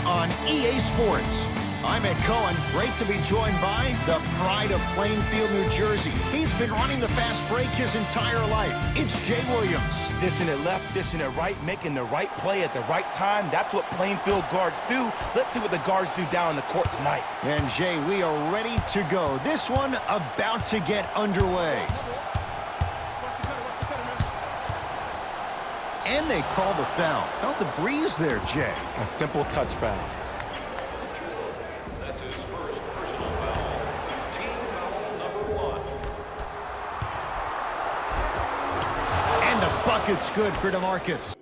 on EA Sports. I'm Ed Cohen. Great to be joined by the pride of Plainfield, New Jersey. He's been running the fast break his entire life. It's Jay Williams. Dishing it left, dishing it right, making the right play at the right time. That's what Plainfield guards do. Let's see what the guards do down the court tonight. And Jay, we are ready to go. This one about to get underway. And they call the foul. Felt the breeze there, Jay. A simple touch foul. That's his first personal foul. Team foul number 1. And the bucket's good for DeMarcus.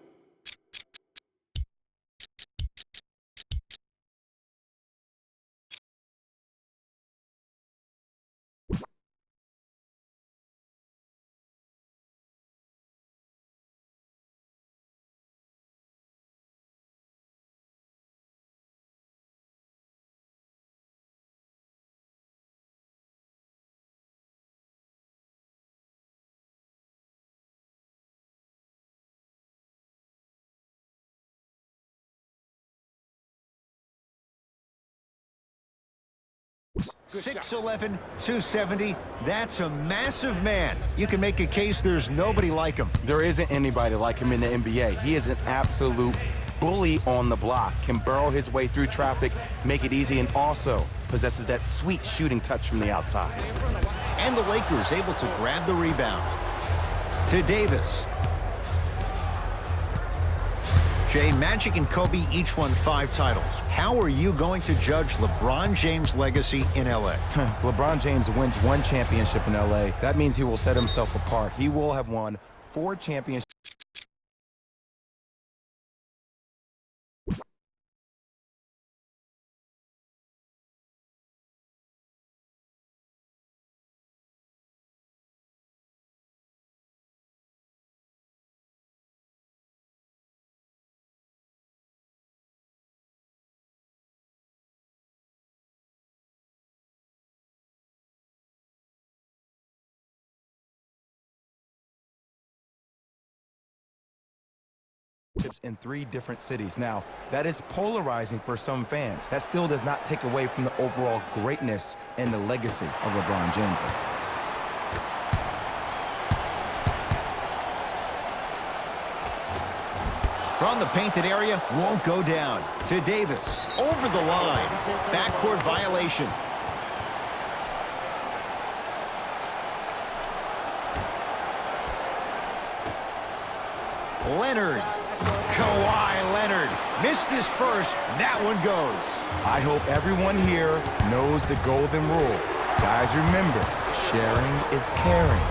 Good 6'11", 270. That's a massive man. You can make a case there's nobody like him. There isn't anybody like him in the NBA. He is an absolute bully on the block, can burrow his way through traffic, make it easy, and also possesses that sweet shooting touch from the outside. And the Lakers able to grab the rebound. To Davis. Jay, Magic and Kobe each won 5 titles. How are you going to judge LeBron James' legacy in L.A.? If LeBron James wins 1 championship in L.A., that means he will set himself apart. He will have won 4 championships. In 3 different cities. Now, that is polarizing for some fans. That still does not take away from the overall greatness and the legacy of LeBron James. From the painted area, won't go down. To Davis. Over the line. Backcourt violation. Leonard. Kawhi Leonard missed his first. That one goes. I hope everyone here knows the golden rule. Guys, remember, sharing is caring.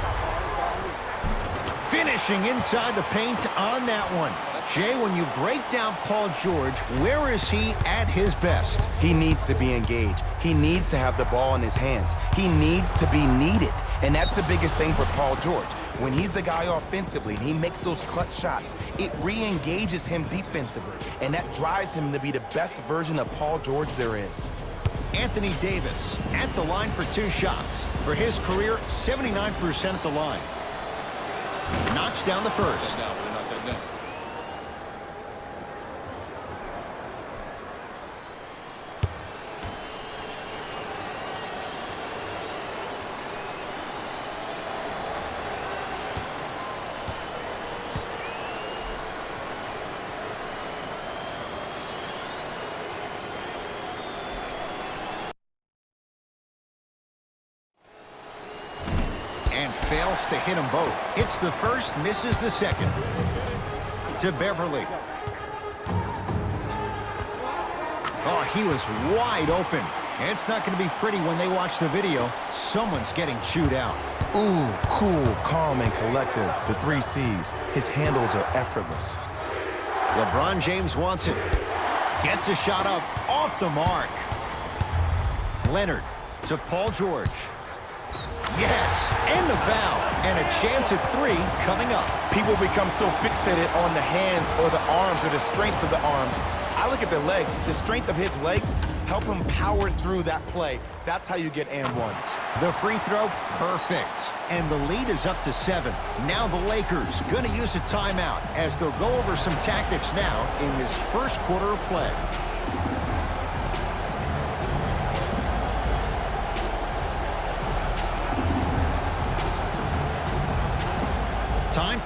Finishing inside the paint on that one. Jay, when you break down Paul George, where is he at his best? He needs to be engaged. He needs to have the ball in his hands. He needs to be needed. And that's the biggest thing for Paul George. When he's the guy offensively and he makes those clutch shots, it re-engages him defensively. And that drives him to be the best version of Paul George there is. Anthony Davis at the line for 2 shots. For his career, 79% at the line. Knocks down the first. And fails to hit them both. Hits the first, misses the second. To Beverly. Oh, he was wide open. And it's not going to be pretty when they watch the video. Someone's getting chewed out. Ooh, cool, calm, and collective. The 3 C's. His handles are effortless. LeBron James wants it. Gets a shot up, off the mark. Leonard to Paul George. Yes, and the foul. And a chance at 3 coming up. People become so fixated on the hands or the arms or the strengths of the arms. I look at the legs. The strength of his legs help him power through that play. That's how you get and ones. The free throw, perfect. And the lead is up to 7. Now the Lakers going to use a timeout as they'll go over some tactics now in this first quarter of play.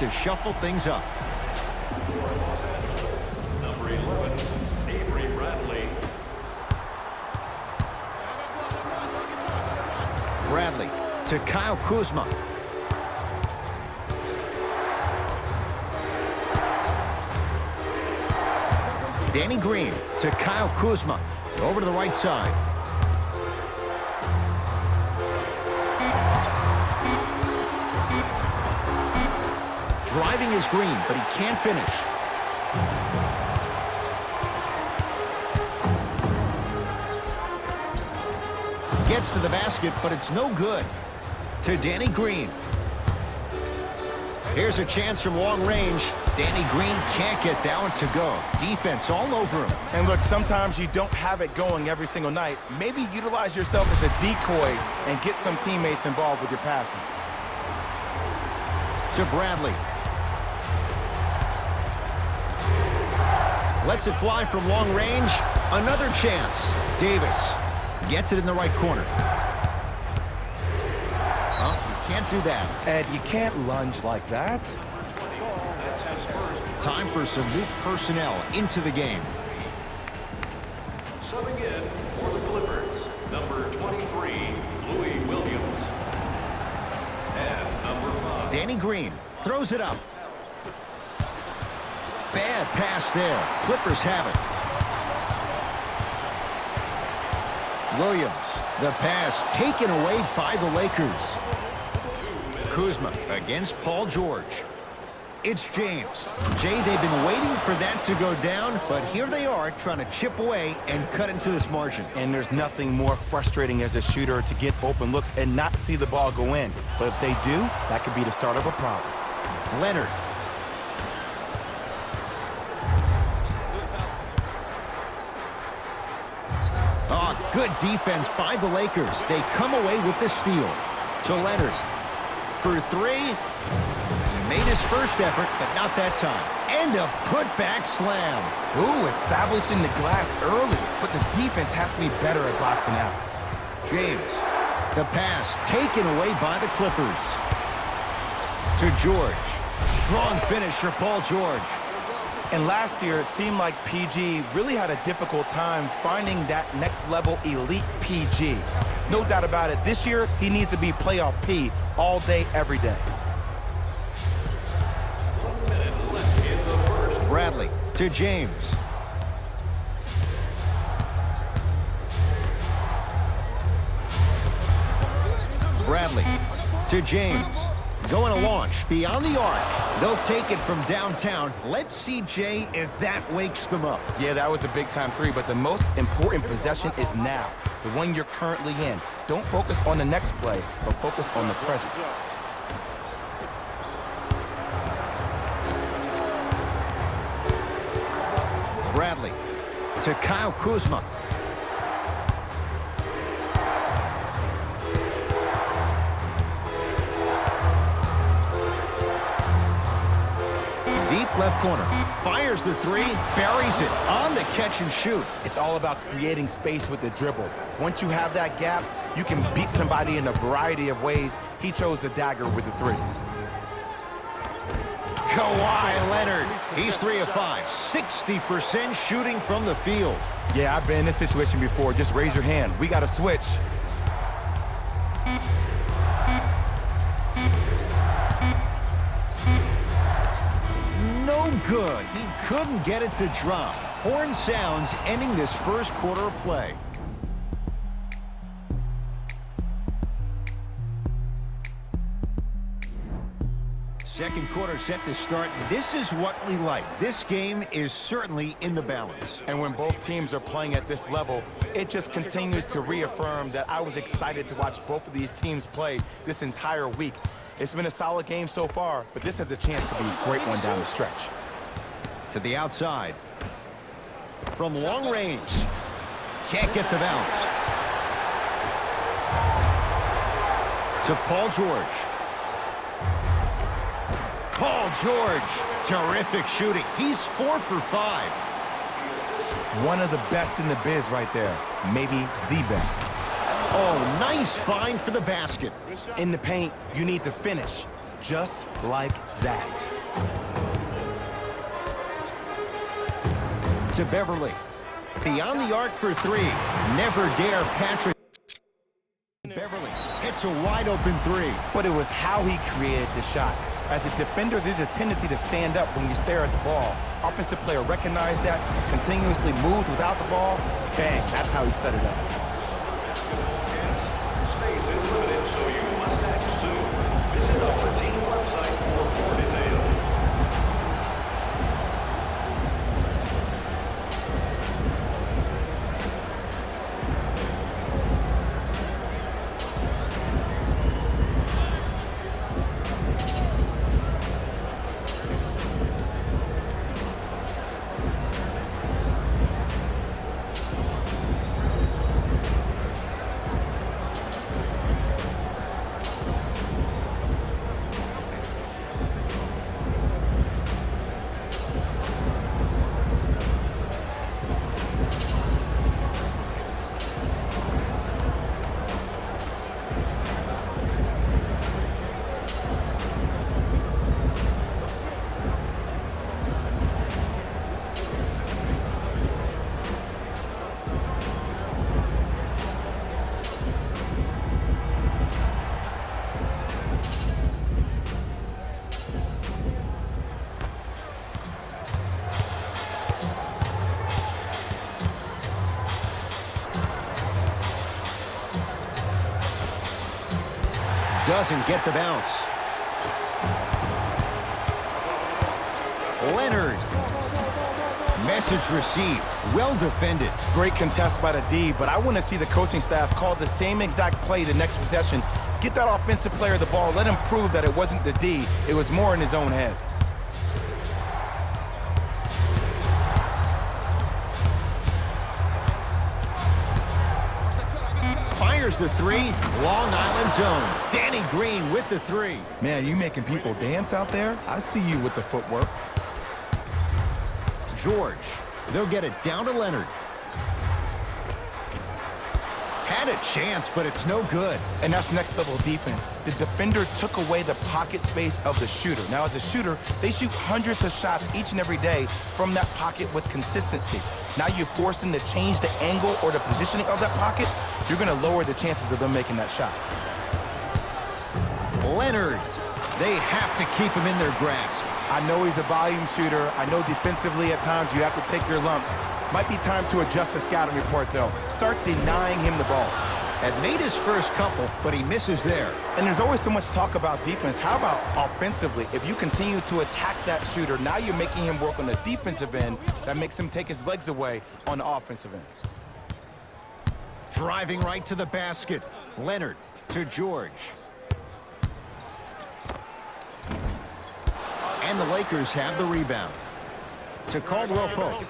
to shuffle things up. Number 11, Avery Bradley. Bradley to Kyle Kuzma. Danny Green to Kyle Kuzma. Over to the right side. Driving is Green, but he can't finish. Gets to the basket, but it's no good. To Danny Green. Here's a chance from long range. Danny Green can't get that one to go. Defense all over him. And look, sometimes you don't have it going every single night. Maybe utilize yourself as a decoy and get some teammates involved with your passing. To Bradley. Lets it fly from long range. Another chance. Davis gets it in the right corner. Oh, you can't do that. Ed, you can't lunge like that. That's his first. Time for some new personnel into the game. Subbing in for the Clippers, number 23, Louis Williams. And number 5. Danny Green throws it up. Bad pass there. Clippers have it. Williams, the pass taken away by the Lakers. Kuzma against Paul George. It's James. Jay, they've been waiting for that to go down, but here they are trying to chip away and cut into this margin. And there's nothing more frustrating as a shooter to get open looks and not see the ball go in. But if they do, that could be the start of a problem. Leonard. Oh, good defense by the Lakers. They come away with the steal. To Leonard. For three. He made his first effort, but not that time. And a putback slam. Ooh, establishing the glass early. But the defense has to be better at boxing out. James. The pass taken away by the Clippers. To George. Strong finish for Paul George. And last year, it seemed like PG really had a difficult time finding that next-level elite PG. No doubt about it, this year, he needs to be playoff P all day, every day. 1 minute left in the first. Bradley to James. Bradley to James. Going to launch beyond the arc. They'll take it from downtown. Let's see, Jay, if that wakes them up. Yeah, that was a big-time three, but the most important possession is now, the one you're currently in. Don't focus on the next play, but focus on the present. Bradley to Kyle Kuzma. Deep left corner. Fires the three. Buries it on the catch and shoot. It's all about creating space with the dribble. Once you have that gap, you can beat somebody in a variety of ways. He chose a dagger with the three. Kawhi Leonard. He's 3 of 5. 60% shooting from the field. Yeah, I've been in this situation before. Just raise your hand. We got to switch. No good. He couldn't get it to drop. Horn sounds ending this first quarter of play. Second quarter set to start. This is what we like. This game is certainly in the balance. And when both teams are playing at this level, it just continues to reaffirm that I was excited to watch both of these teams play this entire week. It's been a solid game so far, but this has a chance to be a great one down the stretch. To the outside. From long range. Can't get the bounce. To Paul George. Paul George. Terrific shooting. He's 4 for 5. One of the best in the biz right there. Maybe the best. Oh, nice find for the basket. In the paint, you need to finish. just like that. To Beverly. Beyond the arc for three. Never dare Patrick. Beverly hits a wide open three. But it was how he created the shot. As a defender, there's a tendency to stand up when you stare at the ball. Offensive player recognized that, continuously moved without the ball. Bang, that's how he set it up. Space is limited, so you must act soon. Visit our team website for more details. Doesn't get the bounce. Leonard. Message received. Well defended. Great contest by the D, but I want to see the coaching staff call the same exact play the next possession. Get that offensive player the ball. Let him prove that it wasn't the D. It was more in his own head. Fires the three. Long Island zone. Danny Green with the three. Man, you making people dance out there? I see you with the footwork. George. They'll get it down to Leonard. Had a chance, but it's no good. And that's next level defense. The defender took away the pocket space of the shooter. Now, as a shooter, they shoot hundreds of shots each and every day from that pocket with consistency. Now you force them to change the angle or the positioning of that pocket, you're going to lower the chances of them making that shot. Leonard. They have to keep him in their grasp. I know he's a volume shooter. I know defensively at times you have to take your lumps. Might be time to adjust the scouting report, though. Start denying him the ball. Had made his first couple, but he misses there. And there's always so much talk about defense. How about offensively? If you continue to attack that shooter, now you're making him work on the defensive end. That makes him take his legs away on the offensive end. Driving right to the basket. Leonard to George. And the Lakers have the rebound. To Caldwell Pope.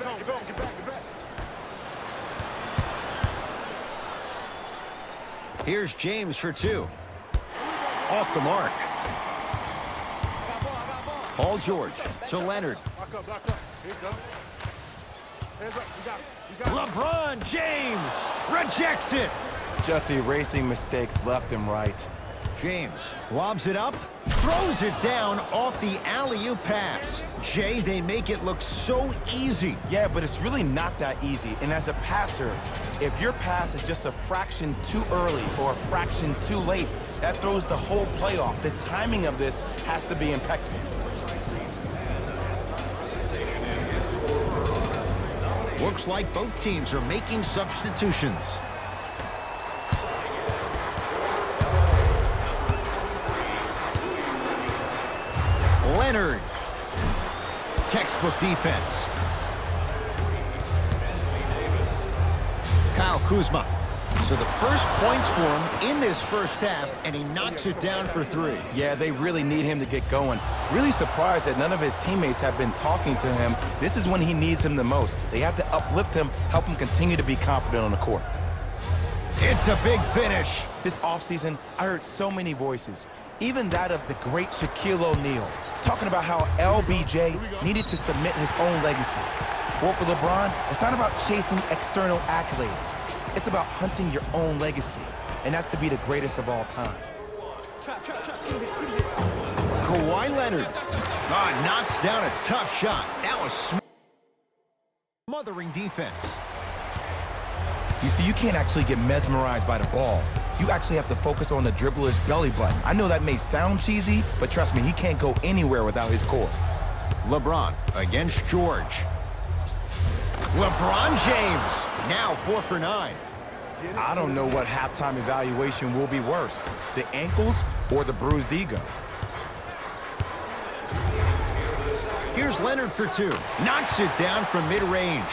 Here's James for two. Off the mark. Paul George to Leonard. LeBron James rejects it. Just erasing mistakes left and right. James lobs it up, throws it down off the alley-oop pass. Jay, they make it look so easy. Yeah, but it's really not that easy. And as a passer, if your pass is just a fraction too early or a fraction too late, that throws the whole play off. The timing of this has to be impeccable. Looks like both teams are making substitutions. Leonard. Textbook defense. Kyle Kuzma. So the first points for him in this first half, and he knocks it down for three. Yeah, they really need him to get going. Really surprised that none of his teammates have been talking to him. This is when he needs him the most. They have to uplift him, help him continue to be confident on the court. It's a big finish. This offseason, I heard so many voices, even that of the great Shaquille O'Neal, talking about how LBJ needed to submit his own legacy. Well, for LeBron, it's not about chasing external accolades. It's about hunting your own legacy, and that's to be the greatest of all time. Kawhi Leonard. Knocks down a tough shot. That was smothering defense. You see, you can't actually get mesmerized by the ball. You actually have to focus on the dribbler's belly button. I know that may sound cheesy, but trust me, he can't go anywhere without his core. LeBron against George. LeBron James, now 4 for 9. I don't know what halftime evaluation will be worse, the ankles or the bruised ego. Here's Leonard for 2. Knocks it down from mid-range.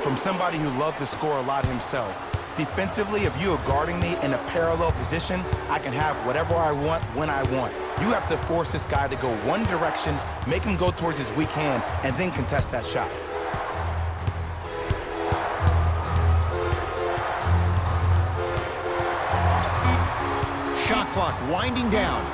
From somebody who loved to score a lot himself, defensively, if you are guarding me in a parallel position, I can have whatever I want when I want. You have to force this guy to go one direction, make him go towards his weak hand, and then contest that shot. Shot clock winding down.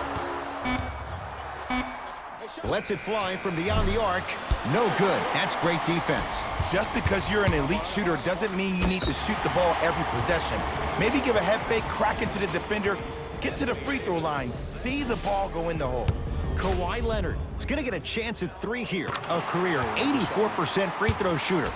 Lets it fly from beyond the arc. No good. That's great defense. Just because you're an elite shooter doesn't mean you need to shoot the ball every possession. Maybe give a head fake, crack into the defender, get to the free throw line, see the ball go in the hole. Kawhi Leonard is going to get a chance at 3 here. A career 84% free throw shooter.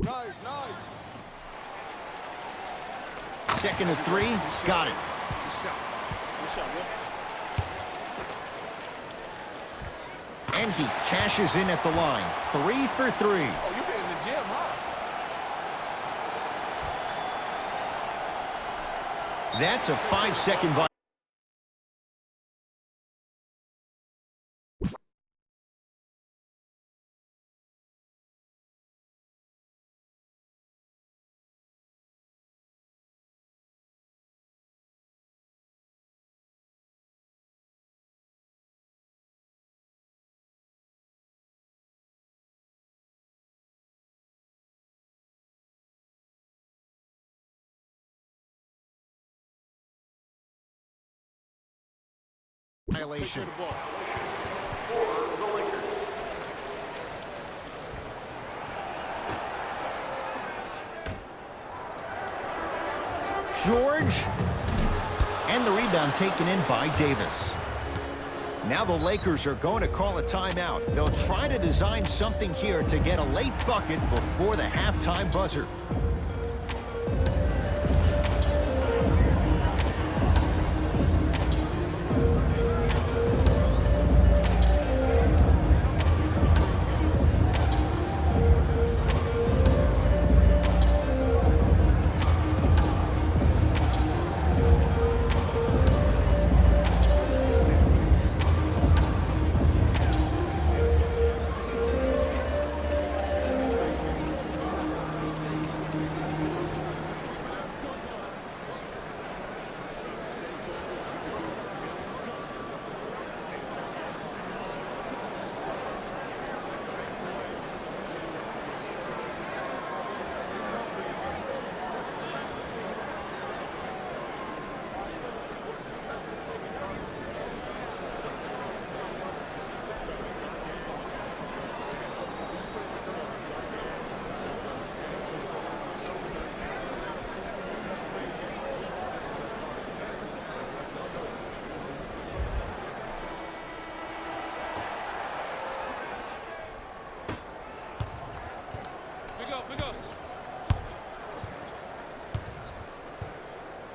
Nice. Second and 3. Got it. Good shot, man. And he cashes in at the line. 3 for 3. Oh, you've been in the gym, huh? That's a 5-second violation. George, and the rebound taken in by Davis. Now the Lakers are going to call a timeout. They'll try to design something here to get a late bucket before the halftime buzzer.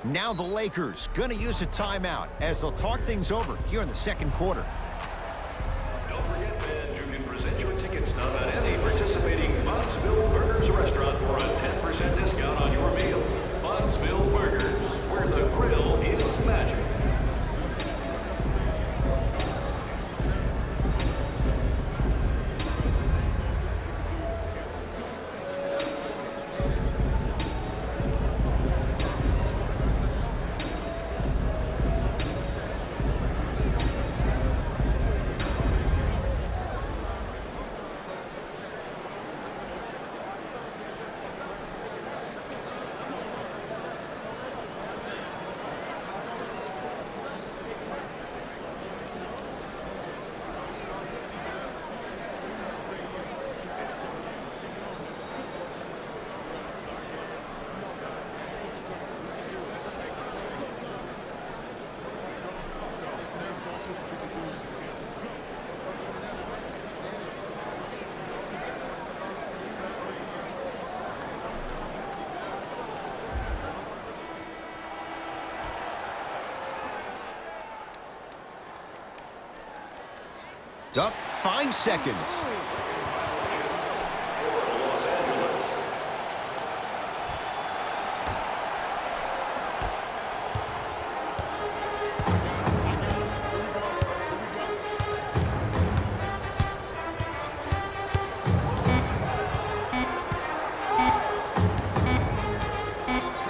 Now the Lakers going to use a timeout as they'll talk things over here in the second quarter. Don't forget, fans, you can present your ticket stub at any participating Bunsville Burgers restaurant for a 10% discount on your meal. Bunsville Burgers, where the grill is magic. Up 5 seconds. Los Angeles.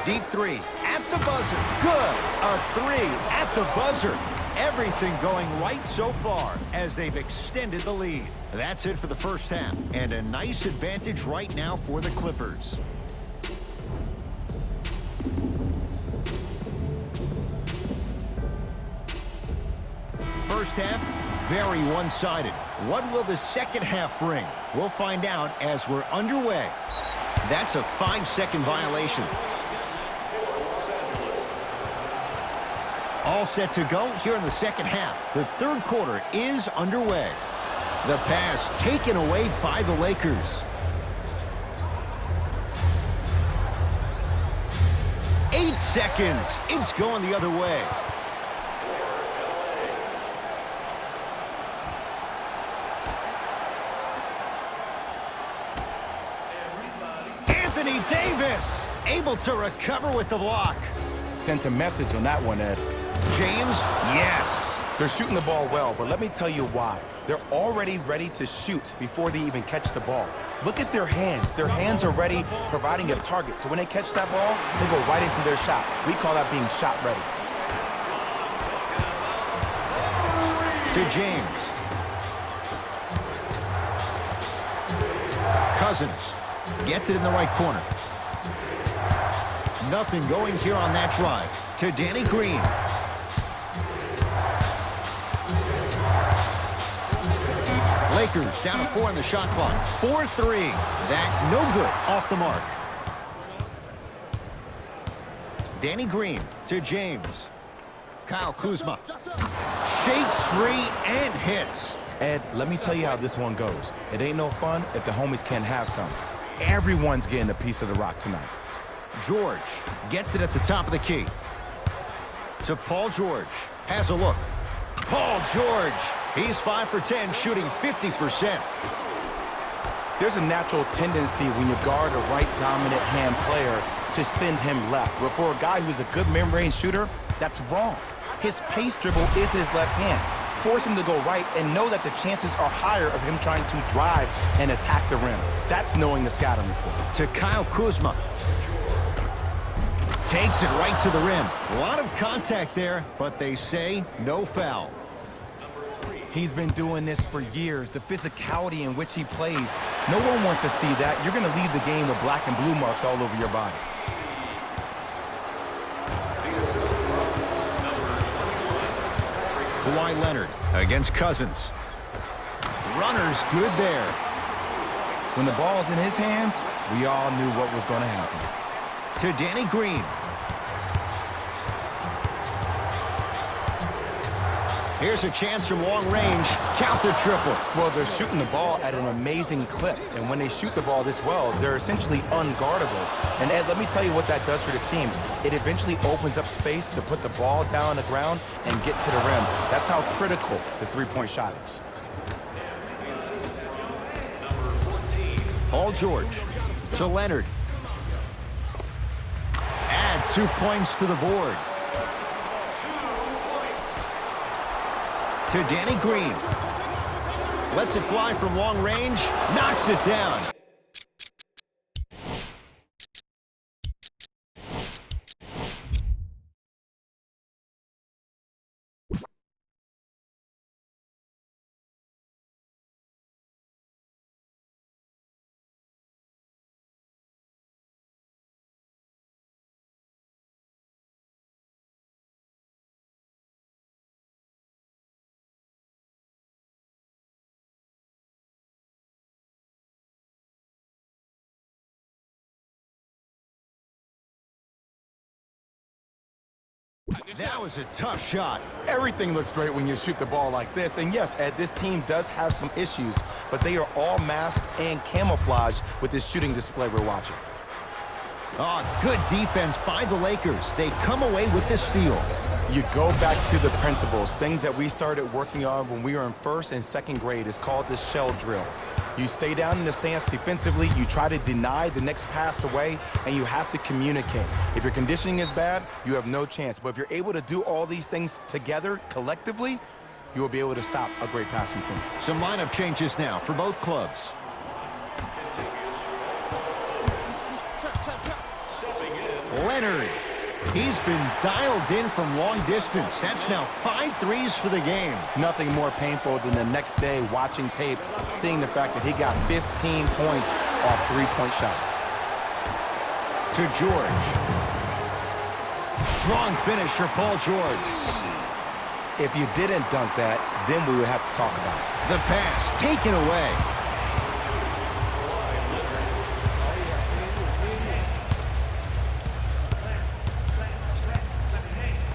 Deep three at the buzzer. Good. A three at the buzzer. Everything going right so far as they've extended the lead. That's it for the first half, and a nice advantage right now for the Clippers. First half, very one-sided. What will the second half bring? We'll find out as we're underway. That's a 5-second violation. All set to go here in the second half. The third quarter is underway. The pass taken away by the Lakers. 8 seconds. It's going the other way. Anthony Davis able to recover with the block. Sent a message on that one, Ed. James, yes. They're shooting the ball well, but let me tell you why. They're already ready to shoot before they even catch the ball. Look at their hands. Their hands are ready, providing a target. So when they catch that ball, they go right into their shot. We call that being shot ready. To James. Cousins gets it in the right corner. Nothing going here on that drive. To Danny Green. Lakers down to 4 on the shot clock. 4-3. That no good. Off the mark. Danny Green to James. Kyle Kuzma. Shakes free and hits. Ed, let me tell you how this one goes. It ain't no fun if the homies can't have some. Everyone's getting a piece of the rock tonight. George gets it at the top of the key. To Paul George. Has a look. Paul George. He's 5 for 10, shooting 50%. There's a natural tendency when you guard a right dominant hand player to send him left. But for a guy who's a good mid-range shooter, that's wrong. His pace dribble is his left hand. Force him to go right and know that the chances are higher of him trying to drive and attack the rim. That's knowing the scouting report. To Kyle Kuzma. Takes it right to the rim. A lot of contact there, but they say no foul. He's been doing this for years. The physicality in which he plays. No one wants to see that. You're going to leave the game with black and blue marks all over your body. Kawhi Leonard against Cousins. Runner's good there. When the ball's in his hands, we all knew what was going to happen. To Danny Green. Here's a chance from long range. Count the triple. Well, they're shooting the ball at an amazing clip. And when they shoot the ball this well, they're essentially unguardable. And Ed, let me tell you what that does for the team. It eventually opens up space to put the ball down on the ground and get to the rim. That's how critical the three-point shot is. Paul George to Leonard. Add 2 points to the board. To Danny Green. Lets it fly from long range. Knocks it down. That was a tough shot. Everything looks great when you shoot the ball like this. And yes, Ed, this team does have some issues, but they are all masked and camouflaged with this shooting display we're watching. Oh, good defense by the Lakers. They come away with the steal. You go back to the principles, things that we started working on when we were in first and second grade. It's called the shell drill. You stay down in the stance defensively, you try to deny the next pass away, and you have to communicate. If your conditioning is bad, you have no chance. But if you're able to do all these things together, collectively, you will be able to stop a great passing team. Some lineup changes now for both clubs. Leonard. He's been dialed in from long distance. That's now 5 threes for the game. Nothing more painful than the next day watching tape, seeing the fact that he got 15 points off three-point shots. To George. Strong finish for Paul George. If you didn't dunk that, then we would have to talk about it. The pass taken away.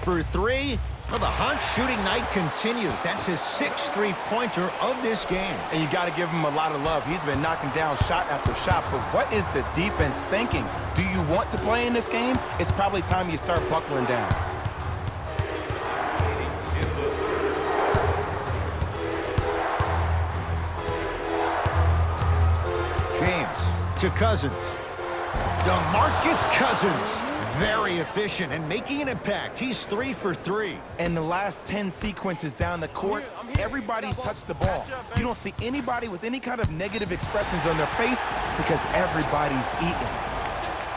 For three, well, the hot shooting night continues. That's his 6th three-pointer of this game. And you got to give him a lot of love. He's been knocking down shot after shot. But what is the defense thinking? Do you want to play in this game? It's probably time you start buckling down. James to Cousins. DeMarcus Cousins. Very efficient and making an impact. He's 3 for 3. And the last 10 sequences down the court, everybody's touched the ball. You don't see anybody with any kind of negative expressions on their face because everybody's eating.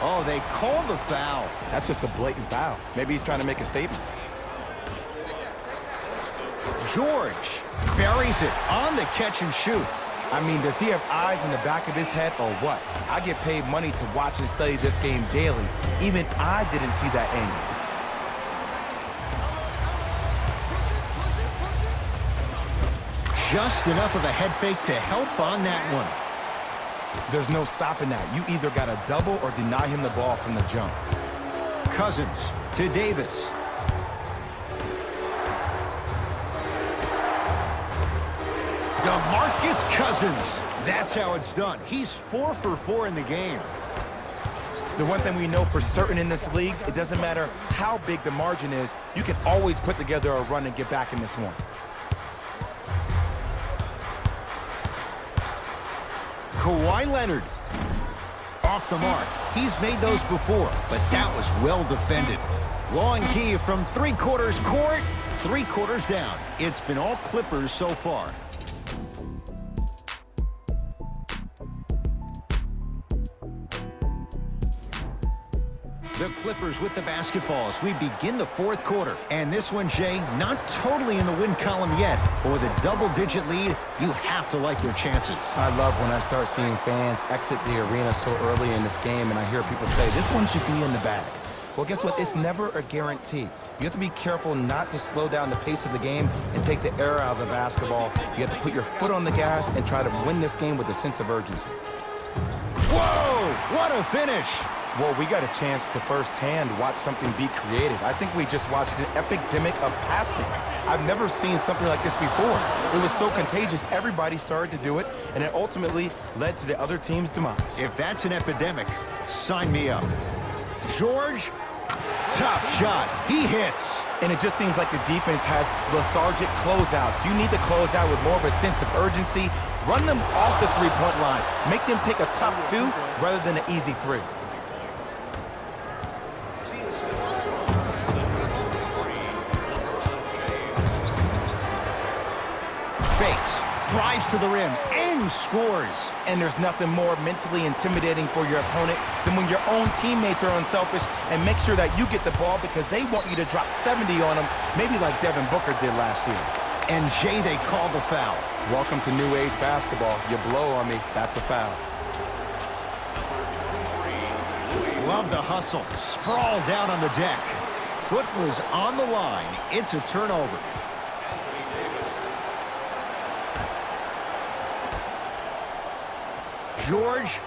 Oh, they called the foul. That's just a blatant foul. Maybe he's trying to make a statement. George buries it on the catch and shoot. I mean, does he have eyes in the back of his head or what? I get paid money to watch and study this game daily. Even I didn't see that angle. Just enough of a head fake to help on that one. There's no stopping that. You either got to double or deny him the ball from the jump. Cousins to Davis. DeMarcus Cousins. That's how it's done. He's 4 for 4 in the game. The one thing we know for certain in this league, it doesn't matter how big the margin is, you can always put together a run and get back in this one. Kawhi Leonard. Off the mark. He's made those before, but that was well defended. Long key from 3/4 court, 3/4 down. It's been all Clippers so far. The Clippers with the basketball as we begin the 4th quarter. And this one, Jay, not totally in the win column yet, but with a double-digit lead, you have to like your chances. I love when I start seeing fans exit the arena so early in this game and I hear people say, this one should be in the bag. Well, guess what? It's never a guarantee. You have to be careful not to slow down the pace of the game and take the air out of the basketball. You have to put your foot on the gas and try to win this game with a sense of urgency. Whoa! What a finish! Well, we got a chance to firsthand watch something be created. I think we just watched an epidemic of passing. I've never seen something like this before. It was so contagious, everybody started to do it, and it ultimately led to the other team's demise. If that's an epidemic, sign me up. George, tough shot. He hits. And it just seems like the defense has lethargic closeouts. You need to close out with more of a sense of urgency. Run them off the three-point line. Make them take a tough 2 rather than an easy 3. Fakes, drives to the rim, and scores. And there's nothing more mentally intimidating for your opponent than when your own teammates are unselfish and make sure that you get the ball because they want you to drop 70 on them, maybe like Devin Booker did last year. And Jay, they called the foul. Welcome to new age basketball. You blow on me, that's a foul. Love the hustle. Sprawled down on the deck. Foot was on the line. It's a turnover. George,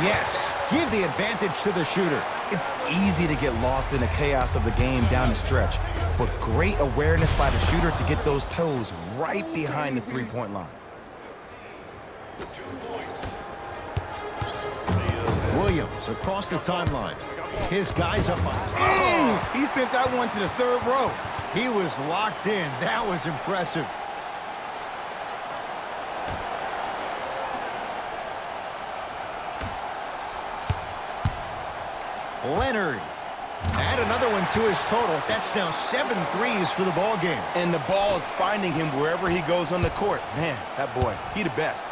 yes, give the advantage to the shooter. It's easy to get lost in the chaos of the game down the stretch, but great awareness by the shooter to get those toes right behind the three-point line. Williams across the timeline. His guys up on. Oh, He sent that one to the third row. He was locked in. That was impressive. Leonard. Add another one to his total. That's now 7 threes for the ball game. And the ball is finding him wherever he goes on the court. Man, that boy, he the best.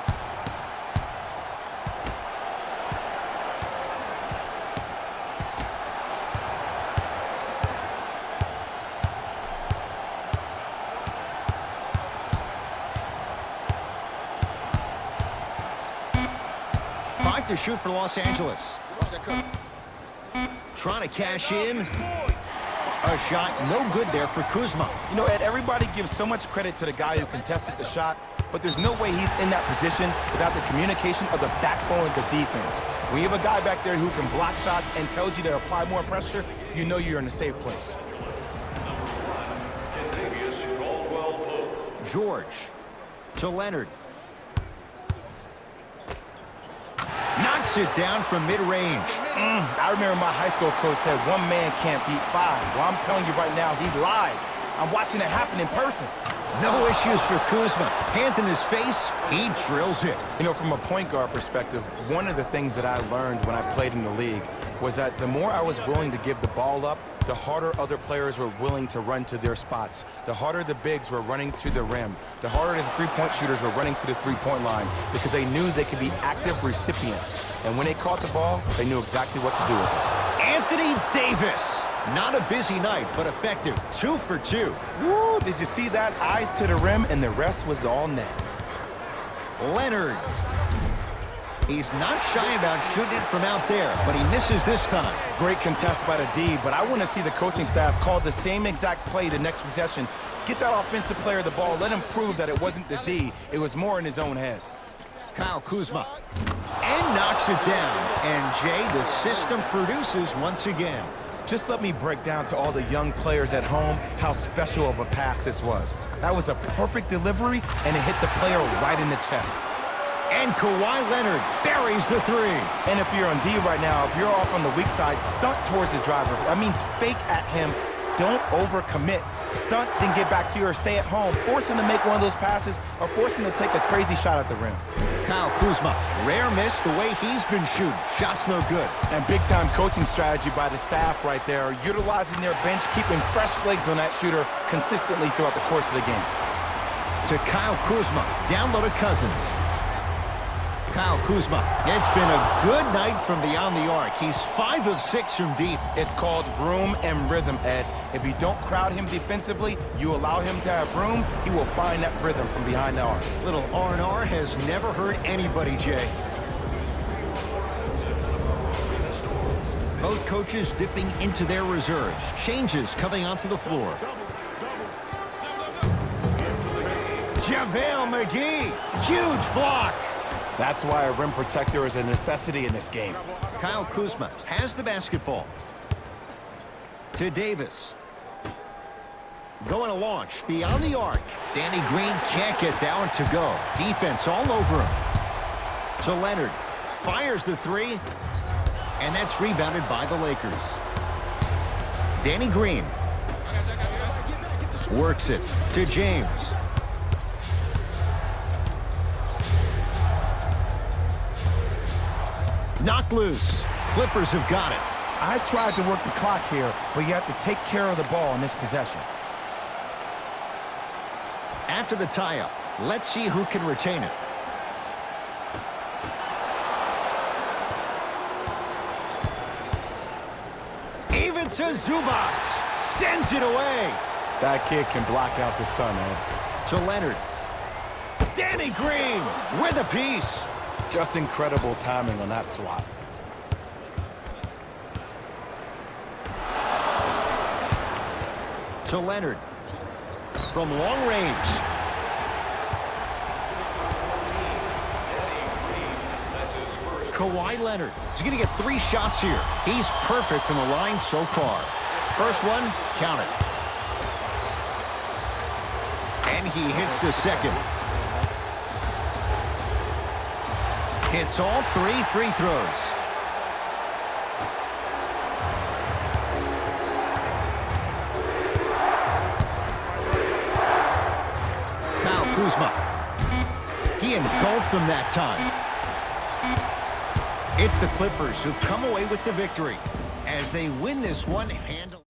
Five to shoot for Los Angeles. Trying to cash in. A shot no good there for Kuzma. You know, Ed, everybody gives so much credit to the guy who contested the shot, but there's no way he's in that position without the communication of the backbone of the defense. When you have a guy back there who can block shots and tells you to apply more pressure, you know you're in a safe place. George to Leonard. Knocks it down from mid-range. I remember my high school coach said one man can't beat five. Well, I'm telling you right now, he lied. I'm watching it happen in person. No issues for Kuzma. Hand in his face, he drills it. You know, from a point guard perspective, one of the things that I learned when I played in the league was that the more I was willing to give the ball up, the harder other players were willing to run to their spots. The harder the bigs were running to the rim. The harder the three-point shooters were running to the three-point line because they knew they could be active recipients. And when they caught the ball, they knew exactly what to do with it. Anthony Davis. Not a busy night, but effective. 2 for 2. Woo, did you see that? Eyes to the rim, and the rest was all net. Leonard. He's not shy about shooting it from out there, but he misses this time. Great contest by the D, but I want to see the coaching staff call the same exact play the next possession. Get that offensive player the ball. Let him prove that it wasn't the D. It was more in his own head. Kyle Kuzma. And knocks it down. And, Jay, the system produces once again. Just let me break down to all the young players at home how special of a pass this was. That was a perfect delivery, and it hit the player right in the chest. And Kawhi Leonard buries the three. And if you're on D right now, if you're off on the weak side, stunt towards the driver. That means fake at him. Don't overcommit. Stunt, then get back to you or stay at home. Force him to make one of those passes or force him to take a crazy shot at the rim. Kyle Kuzma, rare miss the way he's been shooting. Shot's no good. And big-time coaching strategy by the staff right there, utilizing their bench, keeping fresh legs on that shooter consistently throughout the course of the game. To Kyle Kuzma, down low to Cousins. Kyle Kuzma, it's been a good night from beyond the arc. He's 5 of 6 from deep. It's called room and rhythm, Ed. If you don't crowd him defensively, you allow him to have room, he will find that rhythm from behind the arc. Little R&R has never hurt anybody, Jay. Both coaches dipping into their reserves. Changes coming onto the floor. JaVale McGee, huge block. That's why a rim protector is a necessity in this game. Kyle Kuzma has the basketball. To Davis. Going to launch beyond the arc. Danny Green can't get that one to go. Defense all over him. To Leonard. Fires the three. And that's rebounded by the Lakers. Danny Green. Works it to James. Knocked loose. Clippers have got it. I tried to work the clock here, but you have to take care of the ball in this possession. After the tie-up, let's see who can retain it. Even to Zubats. Sends it away. That kid can block out the sun, Ed. To Leonard. Danny Green with a piece. Just incredible timing on that swat. To Leonard. From long range. Kawhi Leonard. He's going to get 3 shots here. He's perfect from the line so far. First one, count it. And he hits the second. Hits all 3 free throws. Kuzma. He engulfed him that time. It's the Clippers who come away with the victory as they win this one handily.